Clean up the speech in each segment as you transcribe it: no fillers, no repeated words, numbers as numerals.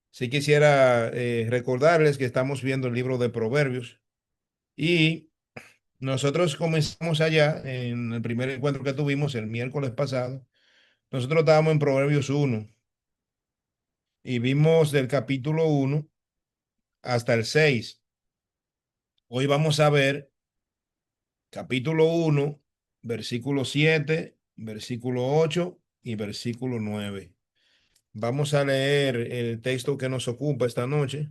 Sí quisiera recordarles que estamos viendo el libro de Proverbios y nosotros comenzamos allá en el primer encuentro que tuvimos el miércoles pasado. Nosotros estábamos en Proverbios 1 y vimos del capítulo 1 hasta el 6. Hoy vamos a ver capítulo 1, versículo 7, versículo 8 y versículo 9. Vamos a leer el texto que nos ocupa esta noche.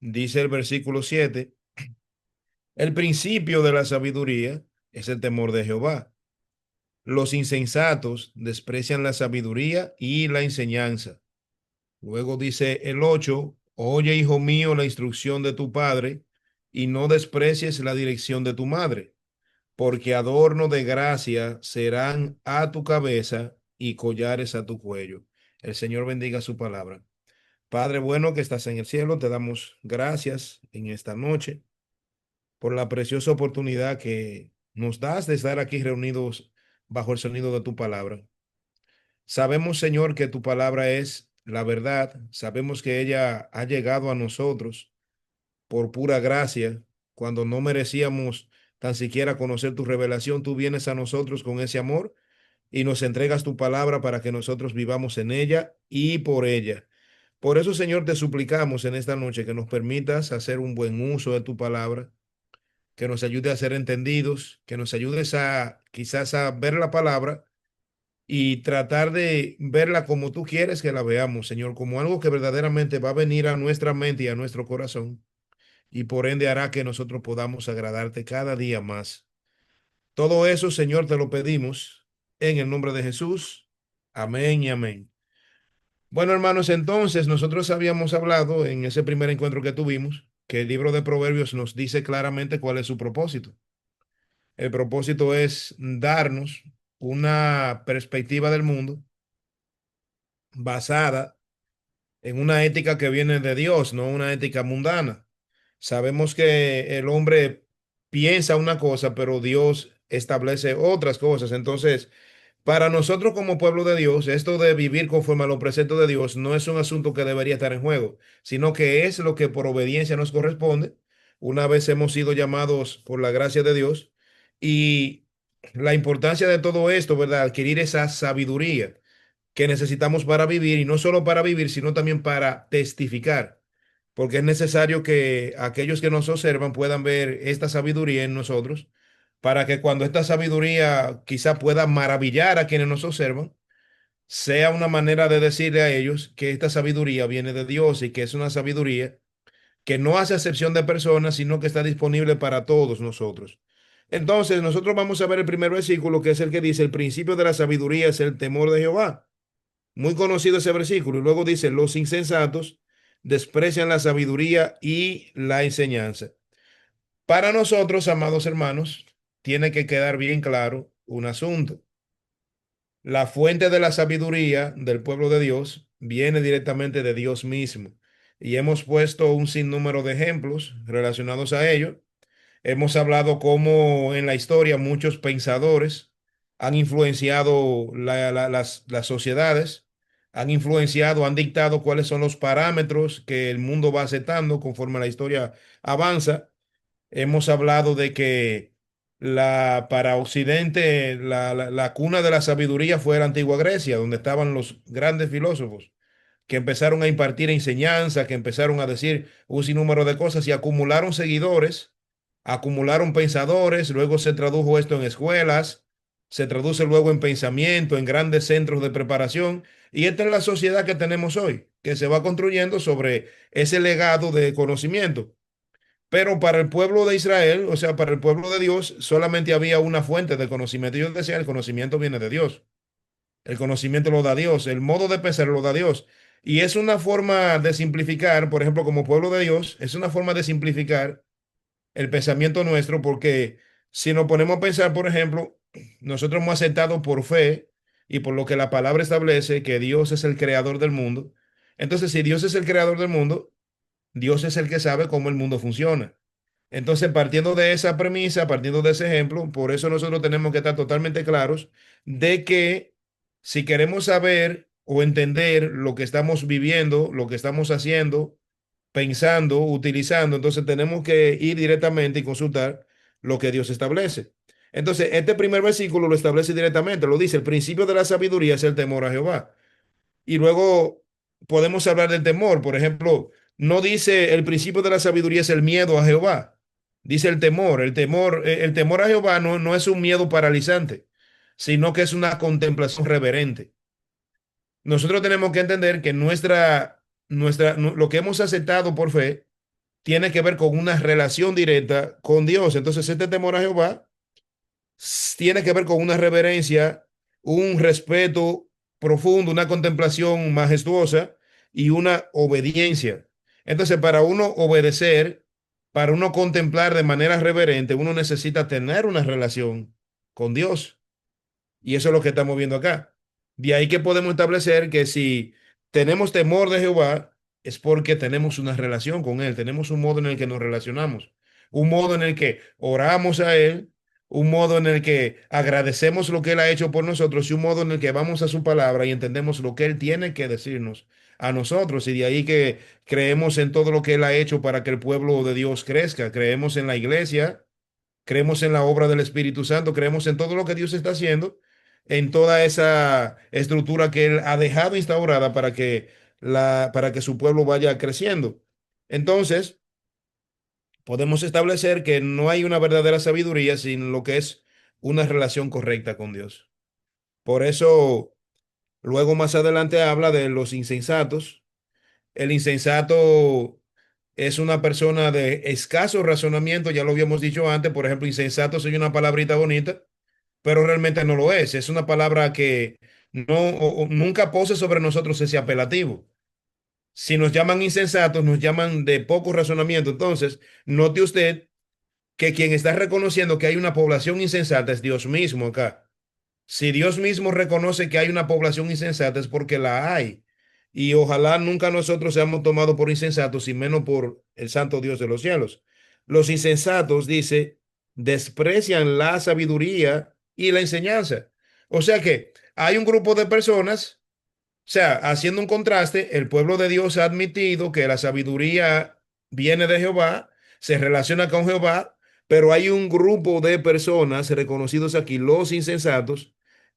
Dice el versículo 7: el principio de la sabiduría es el temor de Jehová. Los insensatos desprecian la sabiduría y la enseñanza. Luego dice el 8: oye, hijo mío, la instrucción de tu padre y no desprecies la dirección de tu madre, porque adorno de gracia serán a tu cabeza y collares a tu cuello. El Señor bendiga su palabra. Padre bueno que estás en el cielo, te damos gracias en esta noche por la preciosa oportunidad que nos das de estar aquí reunidos bajo el sonido de tu palabra. Sabemos, Señor, que tu palabra es la verdad. Sabemos que ella ha llegado a nosotros por pura gracia. Cuando no merecíamos tan siquiera conocer tu revelación, tú vienes a nosotros con ese amor y nos entregas tu palabra para que nosotros vivamos en ella y por ella. Por eso, Señor, te suplicamos en esta noche que nos permitas hacer un buen uso de tu palabra, que nos ayude a ser entendidos, que nos ayudes a quizás a ver la palabra y tratar de verla como tú quieres que la veamos, Señor, como algo que verdaderamente va a venir a nuestra mente y a nuestro corazón y por ende hará que nosotros podamos agradarte cada día más. Todo eso, Señor, te lo pedimos en el nombre de Jesús. Amén y amén. Bueno, hermanos, entonces nosotros habíamos hablado en ese primer encuentro que tuvimos que el libro de Proverbios nos dice claramente cuál es su propósito. El propósito es darnos una perspectiva del mundo basada en una ética que viene de Dios, no una ética mundana. Sabemos que el hombre piensa una cosa, pero Dios establece otras cosas. Entonces, para nosotros como pueblo de Dios, esto de vivir conforme a los preceptos de Dios no es un asunto que debería estar en juego, sino que es lo que por obediencia nos corresponde. Una vez hemos sido llamados por la gracia de Dios y la importancia de todo esto, ¿verdad? Adquirir esa sabiduría que necesitamos para vivir y no solo para vivir, sino también para testificar, porque es necesario que aquellos que nos observan puedan ver esta sabiduría en nosotros, para que cuando esta sabiduría quizá pueda maravillar a quienes nos observan, sea una manera de decirle a ellos que esta sabiduría viene de Dios y que es una sabiduría que no hace acepción de personas, sino que está disponible para todos nosotros. Entonces, nosotros vamos a ver el primer versículo, que es el que dice: el principio de la sabiduría es el temor de Jehová. Muy conocido ese versículo. Y luego dice: los insensatos desprecian la sabiduría y la enseñanza. Para nosotros, amados hermanos, tiene que quedar bien claro un asunto. La fuente de la sabiduría del pueblo de Dios viene directamente de Dios mismo. Y hemos puesto un sinnúmero de ejemplos relacionados a ello. Hemos hablado cómo en la historia muchos pensadores han influenciado las sociedades, han influenciado, han dictado cuáles son los parámetros que el mundo va aceptando conforme la historia avanza. Hemos hablado de que para Occidente la cuna de la sabiduría fue la antigua Grecia, donde estaban los grandes filósofos que empezaron a impartir enseñanza, que empezaron a decir un sinnúmero de cosas y acumularon seguidores, acumularon pensadores, luego se tradujo esto en escuelas, se traduce luego en pensamiento, en grandes centros de preparación, y esta es la sociedad que tenemos hoy, que se va construyendo sobre ese legado de conocimiento. Pero para el pueblo de Israel, o sea, para el pueblo de Dios, solamente había una fuente de conocimiento. Yo decía, el conocimiento viene de Dios. El conocimiento lo da Dios, el modo de pensar lo da Dios. Y es una forma de simplificar, por ejemplo, como pueblo de Dios, es una forma de simplificar el pensamiento nuestro, porque si nos ponemos a pensar, por ejemplo, nosotros hemos aceptado por fe y por lo que la palabra establece que Dios es el creador del mundo. Entonces, si Dios es el creador del mundo, Dios es el que sabe cómo el mundo funciona. Entonces, partiendo de esa premisa, partiendo de ese ejemplo, por eso nosotros tenemos que estar totalmente claros de que si queremos saber o entender lo que estamos viviendo, lo que estamos haciendo, pensando, utilizando, entonces tenemos que ir directamente y consultar lo que Dios establece. Entonces, este primer versículo lo establece directamente, lo dice, el principio de la sabiduría es el temor a Jehová. Y luego podemos hablar del temor, por ejemplo, no dice el principio de la sabiduría es el miedo a Jehová, dice el temor a Jehová no es un miedo paralizante, sino que es una contemplación reverente. Nosotros tenemos que entender que lo que hemos aceptado por fe tiene que ver con una relación directa con Dios. Entonces, este temor a Jehová tiene que ver con una reverencia, un respeto profundo, una contemplación majestuosa y una obediencia. Entonces, para uno obedecer, para uno contemplar de manera reverente, uno necesita tener una relación con Dios. Y eso es lo que estamos viendo acá. De ahí que podemos establecer que si tenemos temor de Jehová, es porque tenemos una relación con Él, tenemos un modo en el que nos relacionamos, un modo en el que oramos a Él, un modo en el que agradecemos lo que Él ha hecho por nosotros y un modo en el que vamos a su palabra y entendemos lo que Él tiene que decirnos a nosotros. Y de ahí que creemos en todo lo que Él ha hecho para que el pueblo de Dios crezca, creemos en la iglesia, creemos en la obra del Espíritu Santo, creemos en todo lo que Dios está haciendo, en toda esa estructura que Él ha dejado instaurada para que su pueblo vaya creciendo. Entonces, podemos establecer que no hay una verdadera sabiduría sin lo que es una relación correcta con Dios. Por eso, luego más adelante habla de los insensatos. El insensato es una persona de escaso razonamiento, ya lo habíamos dicho antes, por ejemplo, insensato soy una palabrita bonita, pero realmente no lo es. Es una palabra que nunca pose sobre nosotros ese apelativo. Si nos llaman insensatos, nos llaman de poco razonamiento. Entonces, note usted que quien está reconociendo que hay una población insensata es Dios mismo acá. Si Dios mismo reconoce que hay una población insensata es porque la hay. Y ojalá nunca nosotros seamos tomados por insensatos y menos por el santo Dios de los cielos. Los insensatos, dice, desprecian la sabiduría y la enseñanza. O sea que hay un grupo de personas, o sea, haciendo un contraste, el pueblo de Dios ha admitido que la sabiduría viene de Jehová, se relaciona con Jehová, pero hay un grupo de personas reconocidos aquí, los insensatos,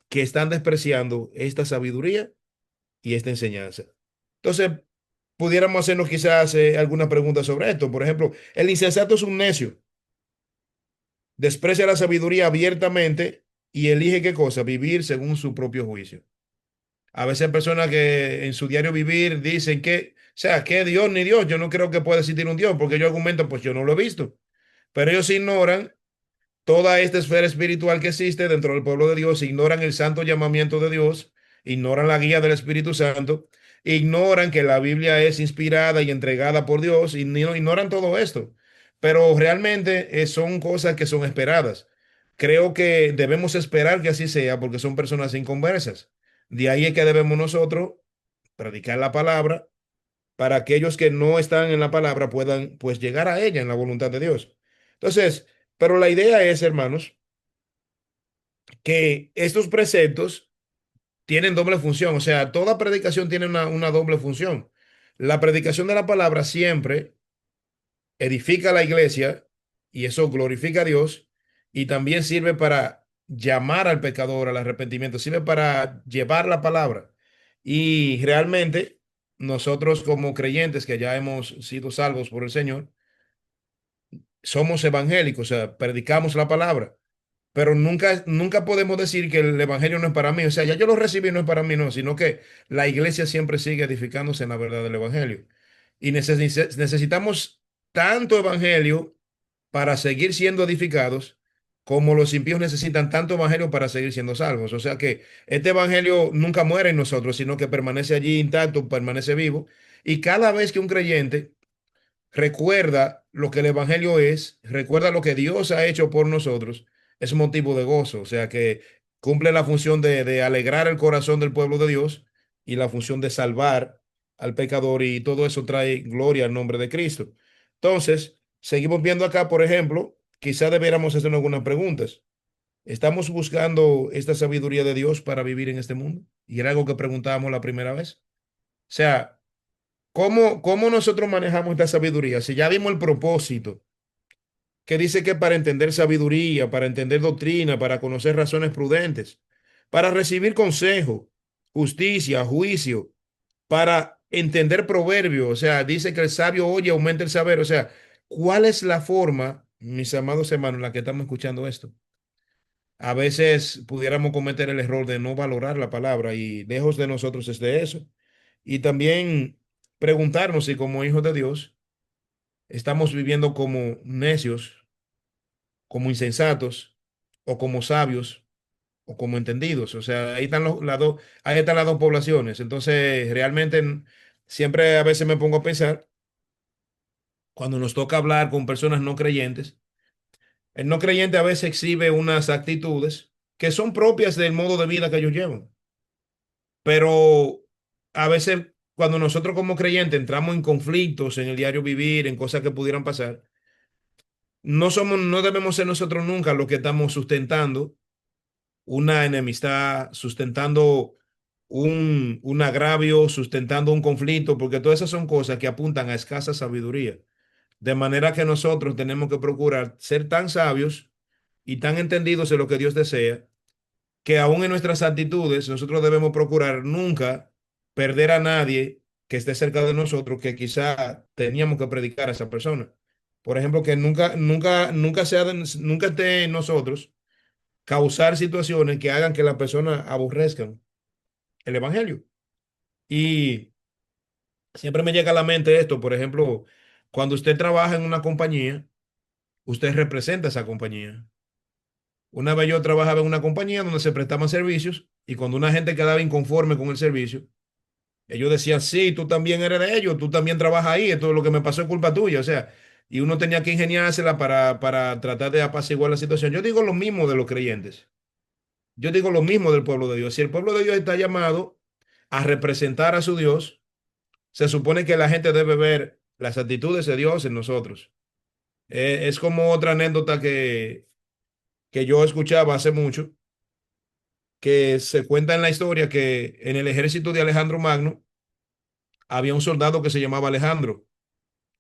que están despreciando esta sabiduría y esta enseñanza. Entonces, pudiéramos hacernos quizás alguna pregunta sobre esto. Por ejemplo, el insensato es un necio, desprecia la sabiduría abiertamente y elige qué cosa, vivir según su propio juicio. A veces hay personas que en su diario vivir dicen que, o sea, que Dios ni Dios, yo no creo que pueda existir un Dios, porque ellos argumentan, pues yo no lo he visto. Pero ellos ignoran toda esta esfera espiritual que existe dentro del pueblo de Dios, ignoran el santo llamamiento de Dios, ignoran la guía del Espíritu Santo, ignoran que la Biblia es inspirada y entregada por Dios, y ignoran todo esto. Pero realmente son cosas que son esperadas. Creo que debemos esperar que así sea porque son personas inconversas. De ahí es que debemos nosotros predicar la palabra para aquellos que no están en la palabra puedan pues llegar a ella en la voluntad de Dios. Entonces, pero la idea es, hermanos, que estos preceptos tienen doble función, o sea, toda predicación tiene una doble función. La predicación de la palabra siempre edifica a la iglesia y eso glorifica a Dios y también sirve para llamar al pecador al arrepentimiento, sirve para llevar la palabra. Y realmente nosotros como creyentes que ya hemos sido salvos por el Señor, somos evangélicos, o sea, predicamos la palabra. Pero nunca podemos decir que el evangelio no es para mí. O sea, ya yo lo recibí, no es para mí, no, sino que la iglesia siempre sigue edificándose en la verdad del evangelio. Y necesitamos tanto evangelio para seguir siendo edificados, como los impíos necesitan tanto evangelio para seguir siendo salvos. O sea que este evangelio nunca muere en nosotros, sino que permanece allí intacto, permanece vivo. Y cada vez que un creyente recuerda lo que el Evangelio es, recuerda lo que Dios ha hecho por nosotros, es motivo de gozo, o sea que cumple la función de alegrar el corazón del pueblo de Dios y la función de salvar al pecador y todo eso trae gloria al nombre de Cristo. Entonces, Seguimos viendo acá, por ejemplo, quizá debiéramos hacer algunas preguntas. ¿Estamos buscando esta sabiduría de Dios para vivir en este mundo? Y era algo que preguntábamos la primera vez. O sea, ¿cómo nosotros manejamos esta sabiduría? Si ya vimos el propósito, que dice que para entender sabiduría, para entender doctrina, para conocer razones prudentes, para recibir consejo, justicia, juicio, para entender proverbios, o sea, dice que el sabio oye, aumenta el saber, o sea, ¿cuál es la forma, mis amados hermanos, en la que estamos escuchando esto? A veces pudiéramos cometer el error de no valorar la palabra y lejos de nosotros es de eso. Y también preguntarnos si como hijos de Dios estamos viviendo como necios, como insensatos o como sabios o como entendidos. O sea, ahí están ahí están las dos poblaciones. Entonces, realmente siempre a veces me pongo a pensar cuando nos toca hablar con personas no creyentes. El no creyente a veces exhibe unas actitudes que son propias del modo de vida que ellos llevan. Pero a veces cuando nosotros como creyentes entramos en conflictos en el diario vivir, en cosas que pudieran pasar, no debemos ser nosotros nunca los que estamos sustentando una enemistad, sustentando un agravio, sustentando un conflicto, porque todas esas son cosas que apuntan a escasa sabiduría. De manera que nosotros tenemos que procurar ser tan sabios y tan entendidos en lo que Dios desea, que aún en nuestras actitudes nosotros debemos procurar nunca perder a nadie que esté cerca de nosotros, que quizá teníamos que predicar a esa persona. Por ejemplo, que nunca esté en nosotros causar situaciones que hagan que la persona aborrezcan el evangelio. Y siempre me llega a la mente esto, por ejemplo, cuando usted trabaja en una compañía, usted representa esa compañía. Una vez yo trabajaba en una compañía donde se prestaban servicios y cuando una gente quedaba inconforme con el servicio, ellos decían, sí, tú también eres de ellos, tú también trabajas ahí, esto lo que me pasó es culpa tuya, o sea, y uno tenía que ingeniársela para tratar de apaciguar la situación. Yo digo lo mismo de los creyentes, yo digo lo mismo del pueblo de Dios. Si el pueblo de Dios está llamado a representar a su Dios, se supone que la gente debe ver las actitudes de Dios en nosotros. Es como otra anécdota que yo escuchaba hace mucho, que se cuenta en la historia que en el ejército de Alejandro Magno había un soldado que se llamaba Alejandro.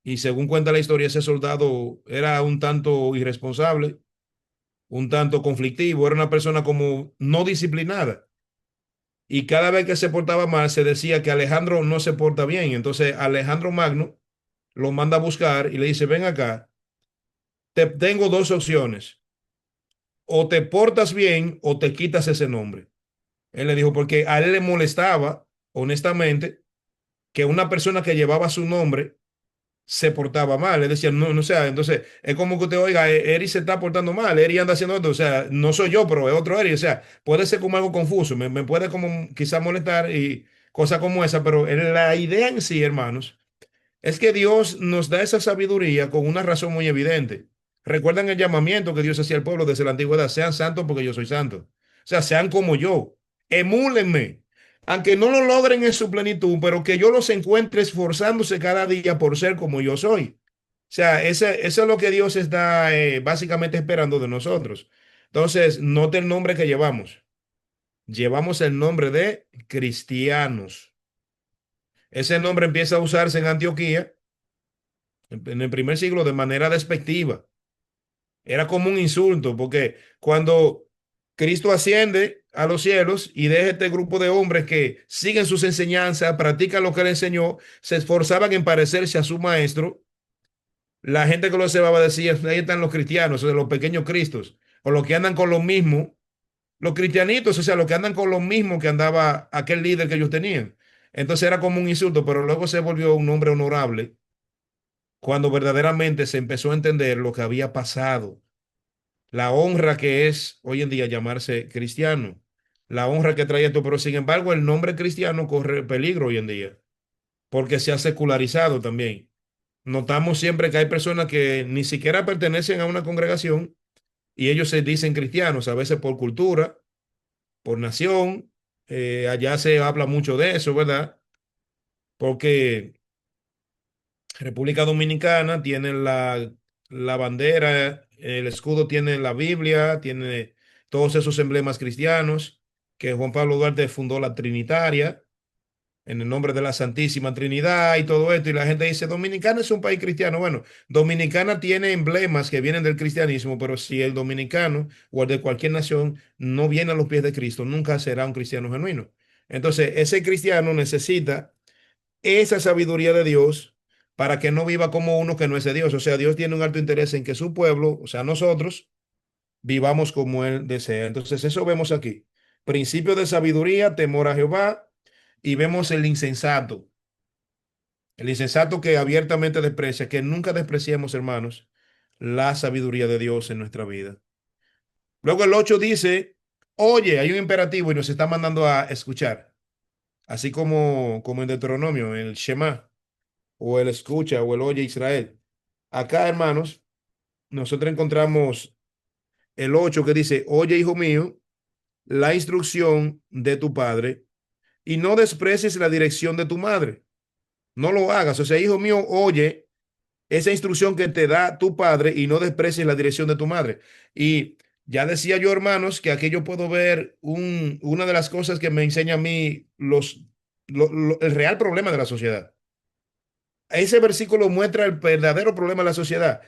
Y según cuenta la historia, ese soldado era un tanto irresponsable, un tanto conflictivo, era una persona como no disciplinada. Y cada vez que se portaba mal, se decía que Alejandro no se porta bien. Entonces Alejandro Magno lo manda a buscar y le dice, ven acá, te tengo dos opciones. O te portas bien o te quitas ese nombre. Él le dijo, porque a él le molestaba, honestamente, que una persona que llevaba su nombre se portaba mal. Le decía, no, no, o sea, entonces es como que usted oiga, Eri se está portando mal, Eri anda haciendo esto, o sea, no soy yo, pero es otro Eri, o sea, puede ser como algo confuso, me puede como quizá molestar y cosas como esa, pero la idea en sí, hermanos, es que Dios nos da esa sabiduría con una razón muy evidente. Recuerdan el llamamiento que Dios hacía al pueblo desde la antigüedad, sean santos porque yo soy santo. O sea, sean como yo, emúlenme. Aunque no lo logren en su plenitud, pero que yo los encuentre esforzándose cada día por ser como yo soy. O sea, eso es lo que Dios está básicamente esperando de nosotros. Entonces, note el nombre que llevamos. Llevamos el nombre de cristianos. Ese nombre empieza a usarse en Antioquía en el primer siglo de manera despectiva. Era como un insulto, porque cuando Cristo asciende a los cielos y deja este grupo de hombres que siguen sus enseñanzas, practican lo que él enseñó, se esforzaban en parecerse a su maestro, la gente que lo observaba decía, ahí están los cristianos, o sea, los pequeños cristos, o los que andan con lo mismo, los cristianitos, o sea, los que andan con lo mismo que andaba aquel líder que ellos tenían. Entonces era como un insulto, pero luego se volvió un hombre honorable cuando verdaderamente se empezó a entender lo que había pasado, la honra que es hoy en día llamarse cristiano, la honra que trae esto, pero sin embargo el nombre cristiano corre peligro hoy en día, porque se ha secularizado también. Notamos siempre que hay personas que ni siquiera pertenecen a una congregación y ellos se dicen cristianos, a veces por cultura, por nación, allá se habla mucho de eso, ¿verdad? Porque República Dominicana tiene la bandera, el escudo tiene la Biblia, tiene todos esos emblemas cristianos, que Juan Pablo Duarte fundó la Trinitaria en el nombre de la Santísima Trinidad y todo esto, y la gente dice, Dominicana es un país cristiano. Bueno, Dominicana tiene emblemas que vienen del cristianismo, pero si el dominicano o el de cualquier nación no viene a los pies de Cristo, nunca será un cristiano genuino. Entonces, ese cristiano necesita esa sabiduría de Dios para que no viva como uno que no es de Dios. O sea, Dios tiene un alto interés en que su pueblo, o sea, nosotros, vivamos como Él desea. Entonces, eso vemos aquí. Principio de sabiduría, temor a Jehová, y vemos el insensato. El insensato que abiertamente desprecia, que nunca despreciemos, hermanos, la sabiduría de Dios en nuestra vida. Luego el 8 dice, oye, hay un imperativo y nos está mandando a escuchar, así como en Deuteronomio, el Shema, o el escucha, o el oye Israel. Acá, hermanos, nosotros encontramos el 8 que dice, oye, hijo mío, la instrucción de tu padre y no desprecies la dirección de tu madre. No lo hagas. O sea, hijo mío, oye esa instrucción que te da tu padre y no desprecies la dirección de tu madre. Y ya decía yo, hermanos, que aquí yo puedo ver una de las cosas que me enseña a mí el real problema de la sociedad. Ese versículo muestra el verdadero problema de la sociedad.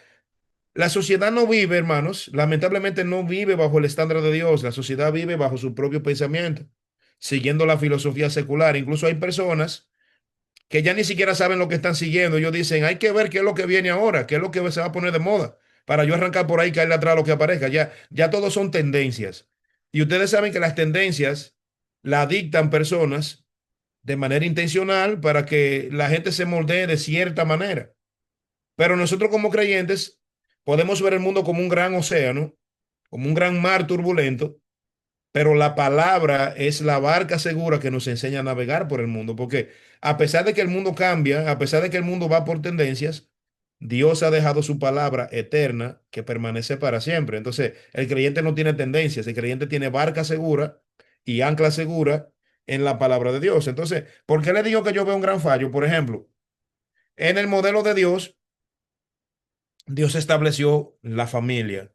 La sociedad no vive, hermanos, lamentablemente no vive bajo el estándar de Dios. La sociedad vive bajo su propio pensamiento, siguiendo la filosofía secular. Incluso hay personas que ya ni siquiera saben lo que están siguiendo. Ellos dicen, hay que ver qué es lo que viene ahora, qué es lo que se va a poner de moda, para yo arrancar por ahí y caerle atrás a lo que aparezca. Ya todos son tendencias. Y ustedes saben que las tendencias las dictan personas de manera intencional para que la gente se moldee de cierta manera. Pero nosotros como creyentes podemos ver el mundo como un gran océano, como un gran mar turbulento, pero la palabra es la barca segura que nos enseña a navegar por el mundo, porque a pesar de que el mundo cambia, a pesar de que el mundo va por tendencias, Dios ha dejado su palabra eterna que permanece para siempre. Entonces, el creyente no tiene tendencias, el creyente tiene barca segura y ancla segura en la palabra de Dios. Entonces, ¿por qué le digo que yo veo un gran fallo? Por ejemplo, en el modelo de Dios, Dios estableció la familia.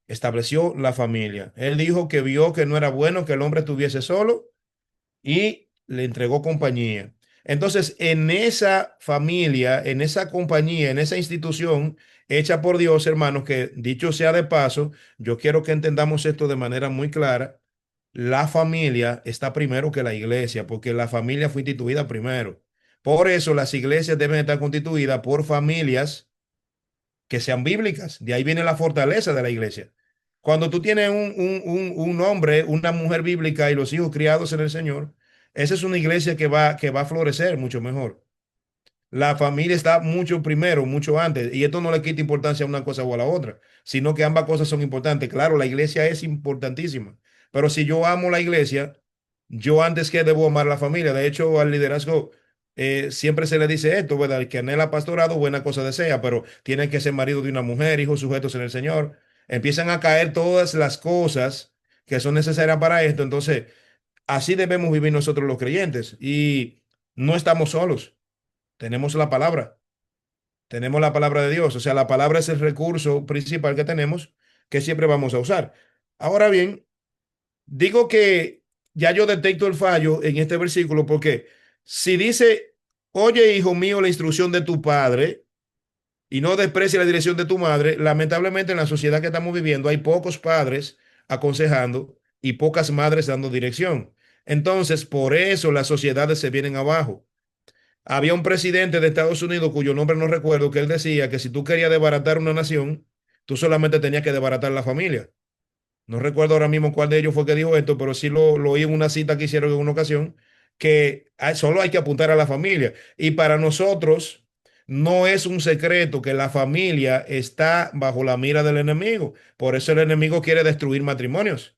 Estableció la familia. Él dijo que vio que no era bueno que el hombre estuviese solo y le entregó compañía. Entonces, en esa familia, en esa compañía, en esa institución hecha por Dios, hermanos, que dicho sea de paso, yo quiero que entendamos esto de manera muy clara. La familia está primero que la iglesia, porque la familia fue instituida primero. Por eso las iglesias deben estar constituidas por familias que sean bíblicas. De ahí viene la fortaleza de la iglesia. Cuando tú tienes un hombre, una mujer bíblica y los hijos criados en el Señor, esa es una iglesia que va a florecer mucho mejor. La familia está mucho primero, mucho antes, y esto no le quita importancia a una cosa o a la otra, sino que ambas cosas son importantes. Claro, la iglesia es importantísima, pero si yo amo la iglesia, yo antes que debo amar la familia. De hecho, al liderazgo siempre se le dice esto, ¿verdad? El que anhela pastorado, buena cosa desea, pero tiene que ser marido de una mujer, hijos sujetos en el Señor. Empiezan a caer todas las cosas que son necesarias para esto. Entonces, así debemos vivir nosotros los creyentes y no estamos solos. Tenemos la palabra. Tenemos la palabra de Dios. O sea, la palabra es el recurso principal que tenemos que siempre vamos a usar. Ahora bien, digo que ya yo detecto el fallo en este versículo porque si dice, oye, hijo mío, la instrucción de tu padre y no desprecie la dirección de tu madre, lamentablemente en la sociedad que estamos viviendo hay pocos padres aconsejando y pocas madres dando dirección. Entonces, por eso las sociedades se vienen abajo. Había un presidente de Estados Unidos cuyo nombre no recuerdo, que él decía que si tú querías desbaratar una nación, tú solamente tenías que desbaratar la familia. No recuerdo ahora mismo cuál de ellos fue que dijo esto, pero sí lo oí en una cita que hicieron en una ocasión, que solo hay que apuntar a la familia. Y para nosotros no es un secreto que la familia está bajo la mira del enemigo. Por eso el enemigo quiere destruir matrimonios.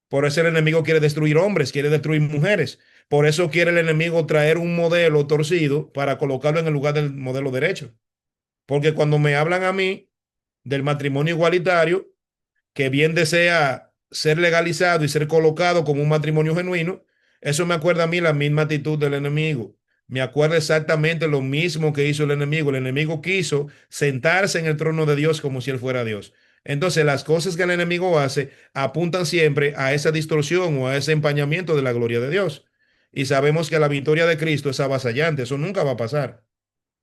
Por eso el enemigo quiere destruir hombres, quiere destruir mujeres. Por eso quiere el enemigo traer un modelo torcido para colocarlo en el lugar del modelo derecho. Porque cuando me hablan a mí del matrimonio igualitario, que bien desea ser legalizado y ser colocado como un matrimonio genuino, eso me acuerda a mí la misma actitud del enemigo, me acuerdo exactamente lo mismo que hizo el enemigo. El enemigo quiso sentarse en el trono de Dios como si él fuera Dios. Entonces, las cosas que el enemigo hace apuntan siempre a esa distorsión o a ese empañamiento de la gloria de Dios. Y sabemos que la victoria de Cristo es avasallante. Eso nunca va a pasar.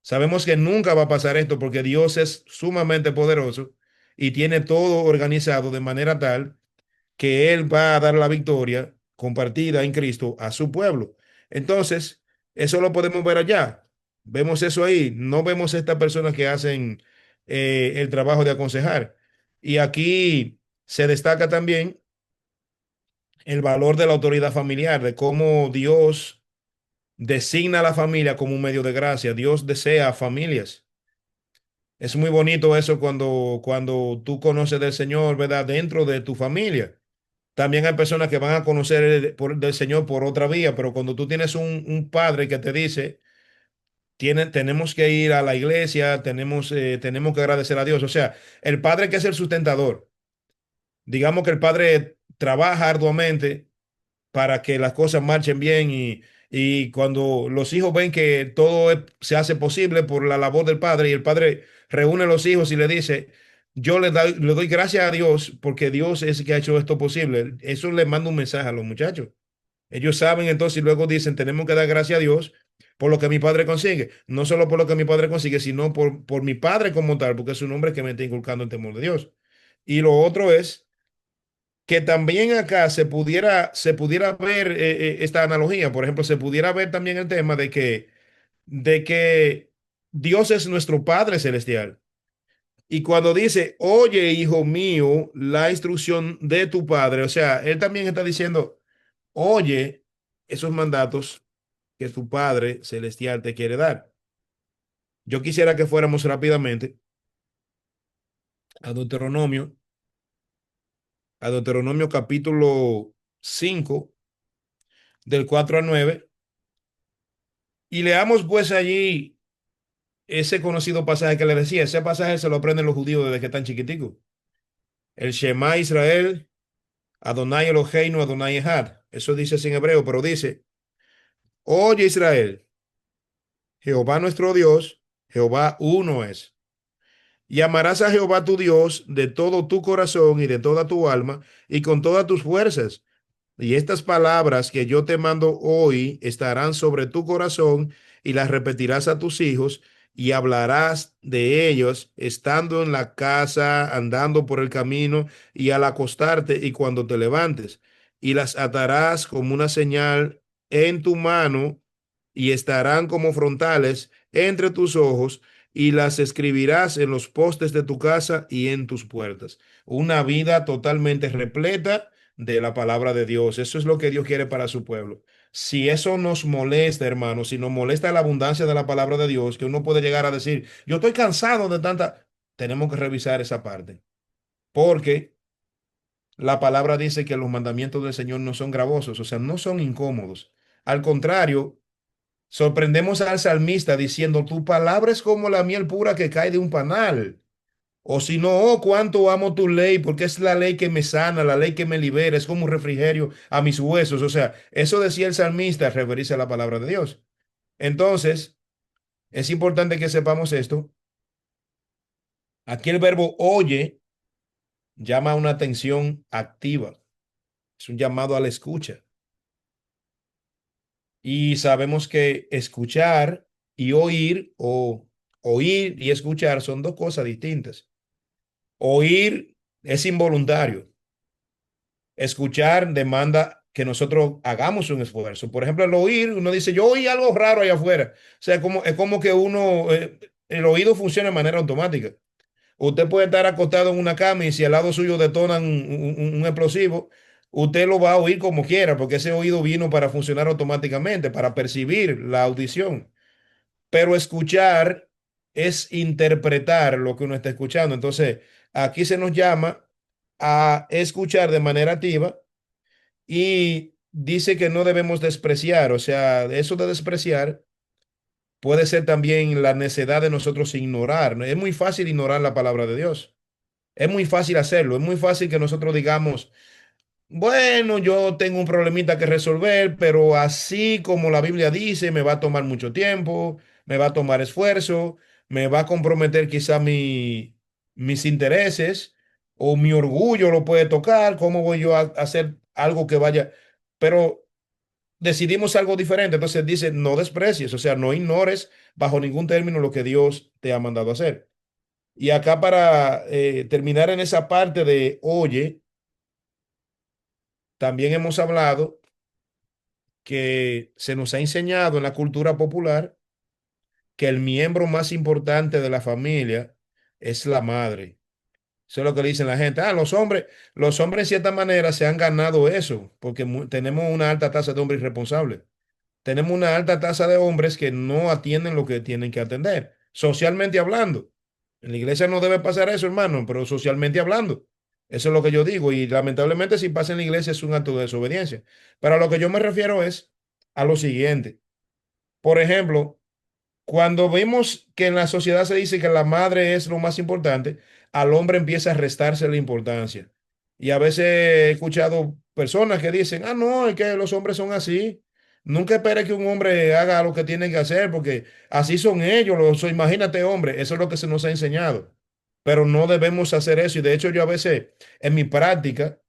Sabemos que nunca va a pasar esto porque Dios es sumamente poderoso y tiene todo organizado de manera tal que Él va a dar la victoria compartida en Cristo a su pueblo. Entonces, eso lo podemos ver allá. Vemos eso ahí. No vemos estas personas que hacen el trabajo de aconsejar. Y aquí se destaca también el valor de la autoridad familiar, de cómo Dios designa a la familia como un medio de gracia. Dios desea familias. Es muy bonito eso cuando tú conoces del Señor, ¿verdad? Dentro de tu familia. También hay personas que van a conocer del Señor por otra vía, pero cuando tú tienes un padre que te dice, tenemos que ir a la iglesia, tenemos que agradecer a Dios. O sea, el padre que es el sustentador, digamos que el padre trabaja arduamente para que las cosas marchen bien y cuando los hijos ven que se hace posible por la labor del padre y el padre reúne a los hijos y le dice, yo le doy gracias a Dios porque Dios es el que ha hecho esto posible. Eso le manda un mensaje a los muchachos. Ellos saben entonces y luego dicen, tenemos que dar gracias a Dios por lo que mi padre consigue. No solo por lo que mi padre consigue, sino por mi padre como tal, porque es un hombre que me está inculcando el temor de Dios. Y lo otro es que también acá se pudiera ver esta analogía. Por ejemplo, se pudiera ver también el tema de que Dios es nuestro Padre Celestial. Y cuando dice, oye, hijo mío, la instrucción de tu padre, o sea, él también está diciendo, oye, esos mandatos que tu Padre Celestial te quiere dar. Yo quisiera que fuéramos rápidamente a Deuteronomio, a Deuteronomio capítulo 5 del 4 al 9 y leamos pues allí ese conocido pasaje que le decía. Ese pasaje se lo aprenden los judíos desde que están chiquiticos. El Shema Israel, Adonai Eloheinu, Adonai Echad. Eso dice así en hebreo, pero dice, oye Israel, Jehová nuestro Dios, Jehová uno es. Y amarás a Jehová tu Dios de todo tu corazón y de toda tu alma y con todas tus fuerzas. Y estas palabras que yo te mando hoy estarán sobre tu corazón y las repetirás a tus hijos y hablarás de ellos estando en la casa, andando por el camino y al acostarte y cuando te levantes. Y las atarás como una señal en tu mano y estarán como frontales entre tus ojos y las escribirás en los postes de tu casa y en tus puertas. Una vida totalmente repleta de la palabra de Dios. Eso es lo que Dios quiere para su pueblo. Si eso nos molesta, hermano, si nos molesta la abundancia de la palabra de Dios, que uno puede llegar a decir, yo estoy cansado de tanta, tenemos que revisar esa parte, porque la palabra dice que los mandamientos del Señor no son gravosos, o sea, no son incómodos. Al contrario, sorprendemos al salmista diciendo, tu palabra es como la miel pura que cae de un panal. O si no, oh, cuánto amo tu ley, porque es la ley que me sana, la ley que me libera, es como un refrigerio a mis huesos. O sea, eso decía el salmista al referirse a la palabra de Dios. Entonces, es importante que sepamos esto. Aquí el verbo oye llama a una atención activa. Es un llamado a la escucha. Y sabemos que escuchar y oír o oír y escuchar son dos cosas distintas. Oír es involuntario. Escuchar demanda que nosotros hagamos un esfuerzo. Por ejemplo, el oír, uno dice, yo oí algo raro allá afuera. O sea, es como que el oído funciona de manera automática. Usted puede estar acostado en una cama y si al lado suyo detonan un explosivo, usted lo va a oír como quiera, porque ese oído vino para funcionar automáticamente, para percibir la audición. Pero escuchar es interpretar lo que uno está escuchando. Entonces, aquí se nos llama a escuchar de manera activa y dice que no debemos despreciar, o sea, eso de despreciar puede ser también la necedad de nosotros ignorar, ¿no? Es muy fácil ignorar la palabra de Dios. Es muy fácil hacerlo. Es muy fácil que nosotros digamos, bueno, yo tengo un problemita que resolver, pero así como la Biblia dice, me va a tomar mucho tiempo, me va a tomar esfuerzo, me va a comprometer quizá mis intereses o mi orgullo lo puede tocar, ¿cómo voy yo a hacer algo que vaya? Pero decidimos algo diferente, entonces dice, no desprecies, o sea, no ignores bajo ningún término lo que Dios te ha mandado a hacer. Y acá para terminar en esa parte de, oye, también hemos hablado que se nos ha enseñado en la cultura popular que el miembro más importante de la familia es la madre. Eso es lo que le dicen la gente. Ah, los hombres en cierta manera se han ganado eso, porque tenemos una alta tasa de hombres irresponsables. Tenemos una alta tasa de hombres que no atienden lo que tienen que atender, socialmente hablando. En la iglesia no debe pasar eso, hermano, pero socialmente hablando. Eso es lo que yo digo. Y lamentablemente si pasa en la iglesia es un acto de desobediencia. Pero a lo que yo me refiero es a lo siguiente. Por ejemplo, cuando vemos que en la sociedad se dice que la madre es lo más importante, al hombre empieza a restarse la importancia. Y a veces he escuchado personas que dicen, ah, no, es que los hombres son así. Nunca espere que un hombre haga lo que tiene que hacer, porque así son ellos. Imagínate, hombre, eso es lo que se nos ha enseñado. Pero no debemos hacer eso. Y de hecho, yo a veces, en mi práctica,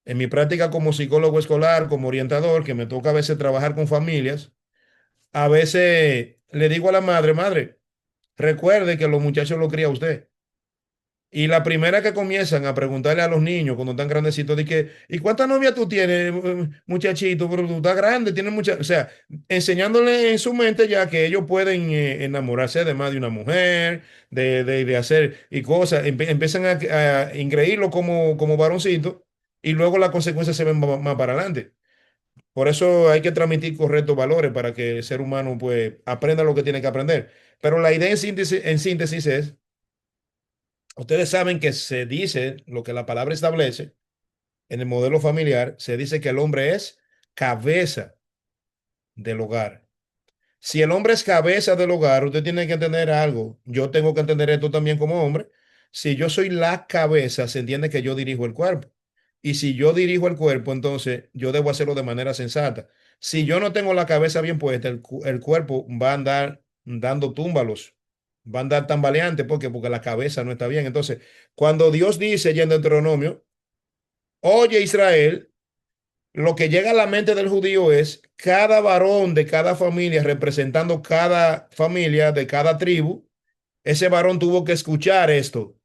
en mi práctica como psicólogo escolar, como orientador, que me toca a veces trabajar con familias, a veces le digo a la madre, madre, recuerde que los muchachos lo cría usted. Y la primera que comienzan a preguntarle a los niños cuando están grandecitos, de que, ¿y cuántas novias tú tienes, muchachito? Pero tú estás grande, tienes muchas, o sea, enseñándole en su mente ya que ellos pueden enamorarse de más de una mujer, de hacer y cosas, empiezan a ingreírlo como varoncito y luego las consecuencias se ven más para adelante. Por eso hay que transmitir correctos valores para que el ser humano pues aprenda lo que tiene que aprender. Pero la idea en síntesis es, ustedes saben que se dice lo que la palabra establece en el modelo familiar, se dice que el hombre es cabeza del hogar. Si el hombre es cabeza del hogar, usted tiene que entender algo. Yo tengo que entender esto también como hombre. Si yo soy la cabeza, se entiende que yo dirijo el cuerpo. Y si yo dirijo el cuerpo, entonces yo debo hacerlo de manera sensata. Si yo no tengo la cabeza bien puesta, el cuerpo va a andar dando túmbalos, va a andar tambaleante. ¿Por qué? Porque la cabeza no está bien. Entonces, cuando Dios dice ya en Deuteronomio, oye Israel, lo que llega a la mente del judío es cada varón de cada familia, representando cada familia de cada tribu, ese varón tuvo que escuchar esto.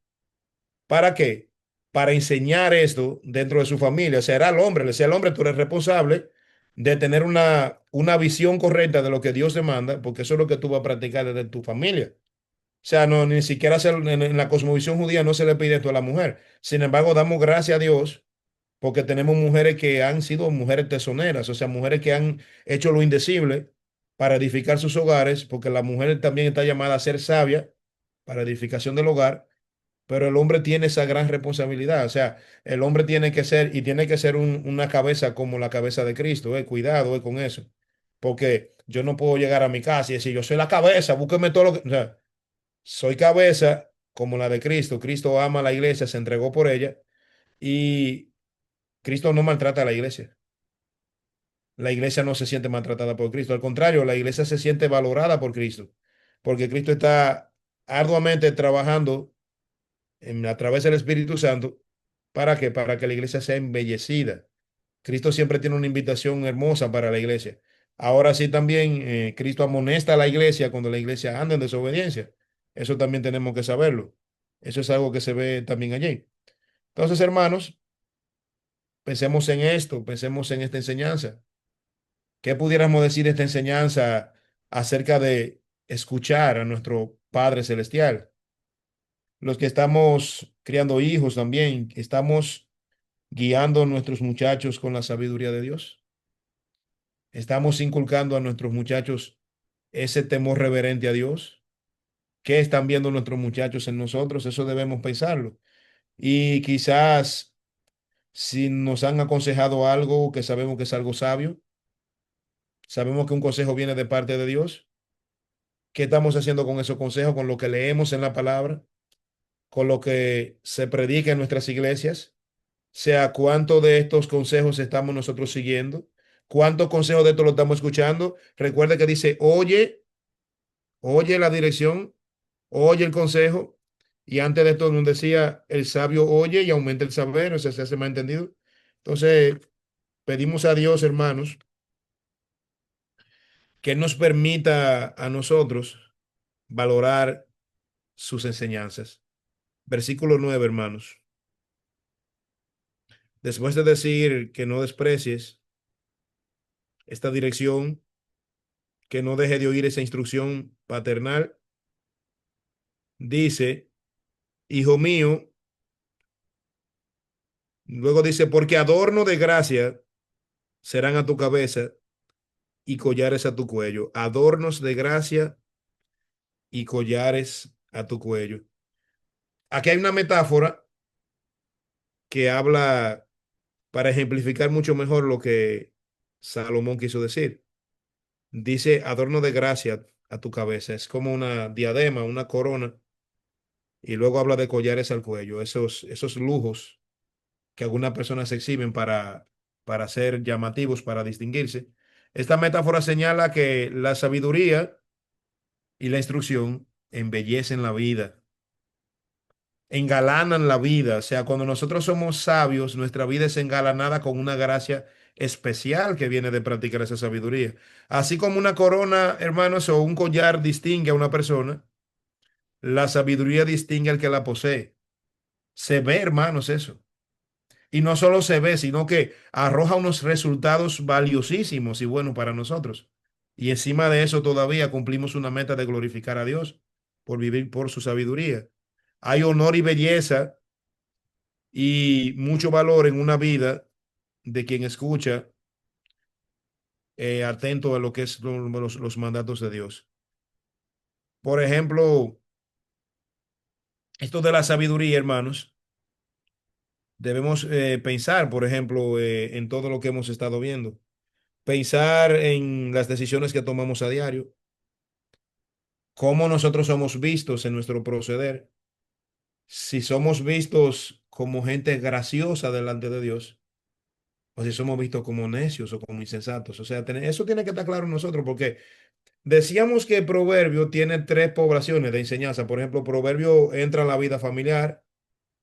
¿Para qué? Para enseñar esto dentro de su familia. O sea, era el hombre, le decía al hombre, tú eres responsable de tener una visión correcta de lo que Dios demanda, porque eso es lo que tú vas a practicar desde tu familia. O sea, no, ni siquiera en la cosmovisión judía no se le pide esto a la mujer. Sin embargo, damos gracias a Dios porque tenemos mujeres que han sido mujeres tesoneras, o sea, mujeres que han hecho lo indecible para edificar sus hogares, porque la mujer también está llamada a ser sabia para edificación del hogar, pero el hombre tiene esa gran responsabilidad, o sea, el hombre tiene que ser y tiene que ser una cabeza como la cabeza de Cristo, cuidado, con eso, porque yo no puedo llegar a mi casa y decir, yo soy la cabeza, búsqueme todo lo que, o sea, soy cabeza como la de Cristo, Cristo ama a la iglesia, se entregó por ella y Cristo no maltrata a la iglesia. La iglesia no se siente maltratada por Cristo. Al contrario, la iglesia se siente valorada por Cristo, porque Cristo está arduamente trabajando a través del Espíritu Santo. ¿Para qué? Para que la iglesia sea embellecida. Cristo siempre tiene una invitación hermosa para la iglesia. Ahora sí también Cristo amonesta a la iglesia cuando la iglesia anda en desobediencia. Eso también tenemos que saberlo. Eso es algo que se ve también allí. Entonces, hermanos, pensemos en esto, pensemos en esta enseñanza. ¿Qué pudiéramos decir de esta enseñanza acerca de escuchar a nuestro Padre Celestial? Los que estamos criando hijos también, estamos guiando a nuestros muchachos con la sabiduría de Dios. Estamos inculcando a nuestros muchachos ese temor reverente a Dios. ¿Qué están viendo nuestros muchachos en nosotros? Eso debemos pensarlo. Y quizás si nos han aconsejado algo que sabemos que es algo sabio, sabemos que un consejo viene de parte de Dios. ¿Qué estamos haciendo con esos consejos, con lo que leemos en la palabra, con lo que se predica en nuestras iglesias? sea, ¿cuántos de estos consejos estamos nosotros siguiendo? ¿Cuántos consejos de estos lo estamos escuchando? Recuerda que dice, oye, oye la dirección, oye el consejo. Y antes de esto nos decía, el sabio oye y aumenta el saber, o sea, se hace más entendido. Entonces, pedimos a Dios, hermanos, que nos permita a nosotros valorar sus enseñanzas. Versículo 9, hermanos. Después de decir que no desprecies esta dirección, que no deje de oír esa instrucción paternal, dice, hijo mío, luego dice, porque adorno de gracia serán a tu cabeza y collares a tu cuello. Adornos de gracia y collares a tu cuello. Aquí hay una metáfora que habla para ejemplificar mucho mejor lo que Salomón quiso decir. Dice adorno de gracia a tu cabeza. Es como una diadema, una corona. Y luego habla de collares al cuello, esos lujos que algunas personas exhiben para ser llamativos, para distinguirse. Esta metáfora señala que la sabiduría y la instrucción embellecen la vida, engalanan la vida. O sea, cuando nosotros somos sabios, nuestra vida es engalanada con una gracia especial que viene de practicar esa sabiduría. Así como una corona, hermanos, o un collar distingue a una persona, la sabiduría distingue al que la posee. Se ve, hermanos, eso. Y no solo se ve, sino que arroja unos resultados valiosísimos y buenos para nosotros. Y encima de eso todavía cumplimos una meta de glorificar a Dios por vivir por su sabiduría. Hay honor y belleza y mucho valor en una vida de quien escucha atento a lo que es los mandatos de Dios. Por ejemplo, esto de la sabiduría, hermanos, debemos pensar, por ejemplo, en todo lo que hemos estado viendo. Pensar en las decisiones que tomamos a diario, cómo nosotros somos vistos en nuestro proceder, si somos vistos como gente graciosa delante de Dios, o si somos vistos como necios o como insensatos. O sea, eso tiene que estar claro en nosotros, porque decíamos que el proverbio tiene tres poblaciones de enseñanza. Por ejemplo, proverbio entra a la vida familiar,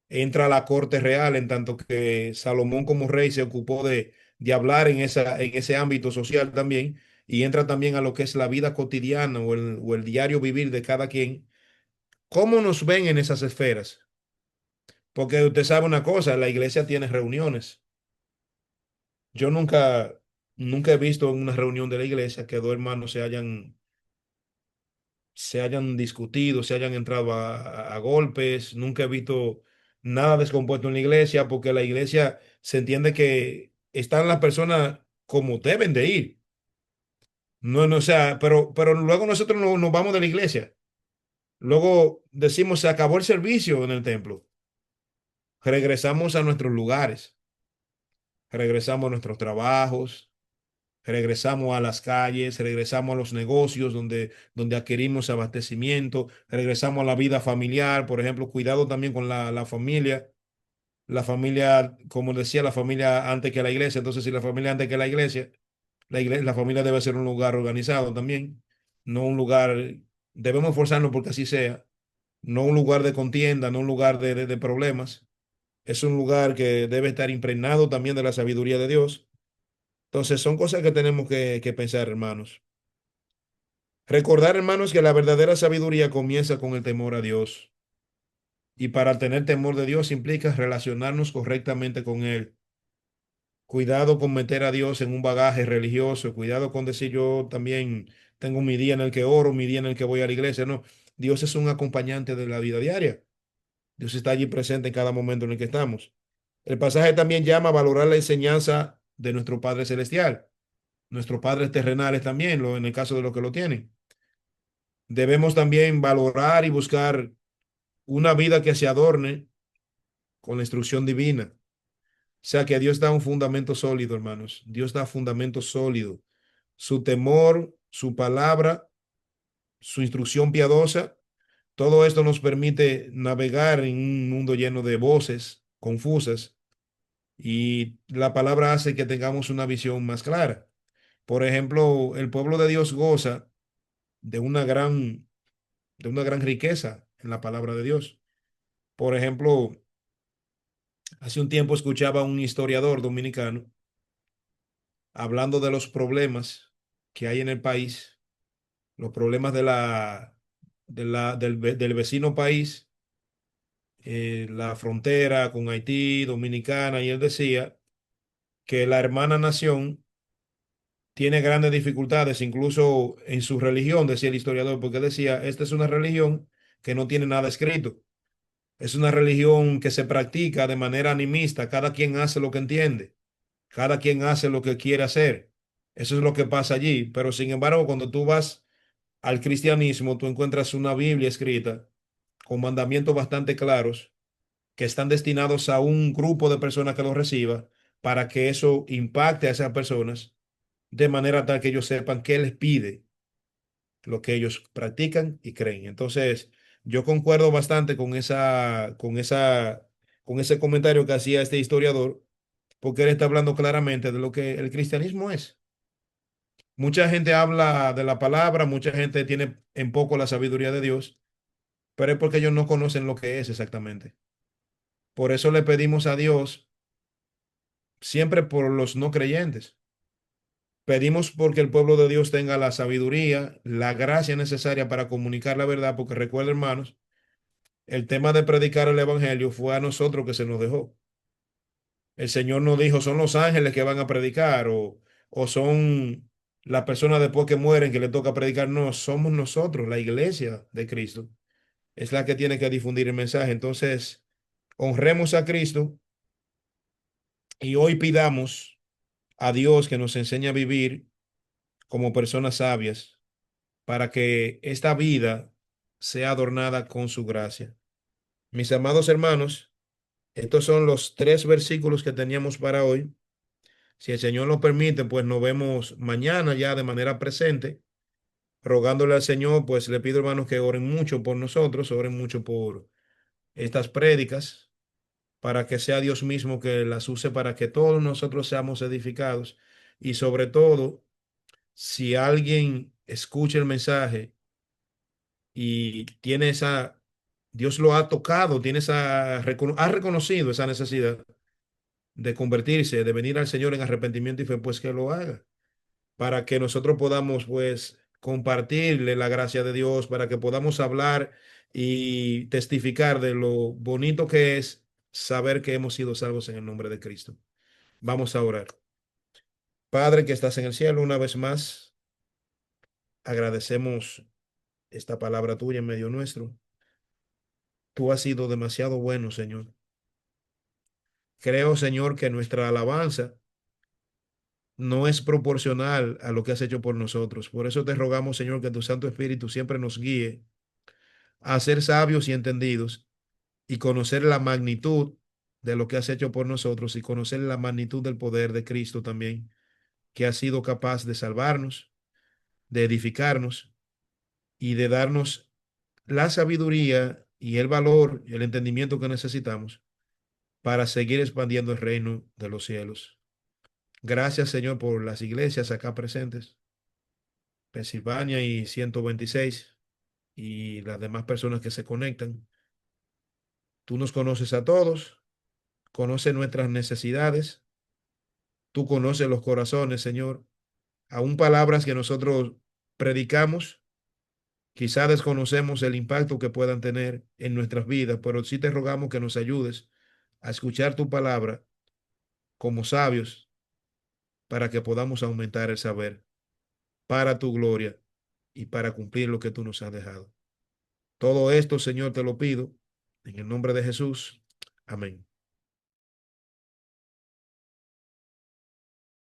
entra a la corte real, en tanto que Salomón como rey se ocupó de hablar en ese ámbito social también, y entra también a lo que es la vida cotidiana o el diario vivir de cada quien. ¿Cómo nos ven en esas esferas? Porque usted sabe una cosa, la iglesia tiene reuniones. Yo nunca he visto en una reunión de la iglesia que dos hermanos se hayan discutido, se hayan entrado a golpes. Nunca he visto nada descompuesto en la iglesia porque la iglesia se entiende que están las personas como deben de ir. No, no, o sea, pero luego nosotros nos vamos de la iglesia. Luego decimos, se acabó el servicio en el templo. Regresamos a nuestros lugares, regresamos a nuestros trabajos, regresamos a las calles, regresamos a los negocios donde adquirimos abastecimiento, regresamos a la vida familiar, por ejemplo, cuidado también con la familia, como decía, la familia antes que la iglesia. Entonces, si la familia antes que la familia debe ser un lugar organizado también, no un lugar, debemos esforzarnos porque así sea, no un lugar de contienda, no un lugar de problemas. Es un lugar que debe estar impregnado también de la sabiduría de Dios. Entonces, son cosas que tenemos que pensar, hermanos. Recordar, hermanos, que la verdadera sabiduría comienza con el temor a Dios. Y para tener temor de Dios implica relacionarnos correctamente con Él. Cuidado con meter a Dios en un bagaje religioso. Cuidado con decir yo también tengo mi día en el que oro, mi día en el que voy a la iglesia. No, Dios es un acompañante de la vida diaria. Dios está allí presente en cada momento en el que estamos. El pasaje también llama a valorar la enseñanza de nuestro Padre Celestial. Nuestros padres terrenales también, en el caso de los que lo tienen. Debemos también valorar y buscar una vida que se adorne con la instrucción divina. O sea que Dios da un fundamento sólido, hermanos. Dios da fundamento sólido. Su temor, su palabra, su instrucción piadosa, todo esto nos permite navegar en un mundo lleno de voces confusas. y la palabra hace que tengamos una visión más clara. Por ejemplo, el pueblo de Dios goza de de una gran riqueza en la palabra de Dios. Por ejemplo, hace un tiempo escuchaba a un historiador dominicano hablando de los problemas que hay en el país, los problemas del vecino país, la frontera con Haití, Dominicana, y él decía que la hermana nación tiene grandes dificultades, incluso en su religión, decía el historiador, porque decía, esta es una religión que no tiene nada escrito. Es una religión que se practica de manera animista, cada quien hace lo que entiende, cada quien hace lo que quiere hacer. Eso es lo que pasa allí. Pero sin embargo, cuando tú vas al cristianismo, tú encuentras una Biblia escrita con mandamientos bastante claros que están destinados a un grupo de personas que lo reciba para que eso impacte a esas personas de manera tal que ellos sepan qué les pide lo que ellos practican y creen. Entonces, yo concuerdo bastante con ese comentario que hacía este historiador, porque él está hablando claramente de lo que el cristianismo es. Mucha gente habla de la palabra, mucha gente tiene en poco la sabiduría de Dios, pero es porque ellos no conocen lo que es exactamente. Por eso le pedimos a Dios siempre por los no creyentes. Pedimos porque el pueblo de Dios tenga la sabiduría, la gracia necesaria para comunicar la verdad, porque recuerda, hermanos, el tema de predicar el evangelio fue a nosotros que se nos dejó. El Señor nos dijo, son los ángeles que van a predicar o son las personas después que mueren que le toca predicar. No, somos nosotros, la iglesia de Cristo. Es la que tiene que difundir el mensaje. Entonces, honremos a Cristo y hoy pidamos a Dios que nos enseñe a vivir como personas sabias para que esta vida sea adornada con su gracia. Mis amados hermanos, estos son los tres versículos que teníamos para hoy. Si el Señor lo permite, pues nos vemos mañana ya de manera presente, rogándole al Señor, pues le pido hermanos que oren mucho por nosotros, oren mucho por estas prédicas, para que sea Dios mismo que las use para que todos nosotros seamos edificados y sobre todo, si alguien escucha el mensaje y tiene Dios lo ha tocado, ha reconocido esa necesidad de convertirse, de venir al Señor en arrepentimiento y fe, pues que lo haga, para que nosotros podamos, pues, compartirle la gracia de Dios, para que podamos hablar y testificar de lo bonito que es saber que hemos sido salvos en el nombre de Cristo. Vamos a orar. Padre que estás en el cielo, una vez más, agradecemos esta palabra tuya en medio nuestro. Tú has sido demasiado bueno, Señor. Creo, Señor, que nuestra alabanza no es proporcional a lo que has hecho por nosotros. Por eso te rogamos, Señor, que tu Santo Espíritu siempre nos guíe a ser sabios y entendidos y conocer la magnitud de lo que has hecho por nosotros y conocer la magnitud del poder de Cristo también, que ha sido capaz de salvarnos, de edificarnos y de darnos la sabiduría y el valor y el entendimiento que necesitamos para seguir expandiendo el reino de los cielos. Gracias, Señor, por las iglesias acá presentes, Pensilvania y 126, y las demás personas que se conectan. Tú nos conoces a todos, conoces nuestras necesidades, tú conoces los corazones, Señor. Aún palabras que nosotros predicamos, quizá desconocemos el impacto que puedan tener en nuestras vidas, pero sí te rogamos que nos ayudes a escuchar tu palabra como sabios para que podamos aumentar el saber para tu gloria y para cumplir lo que tú nos has dejado. Todo esto, Señor, te lo pido en el nombre de Jesús. Amén.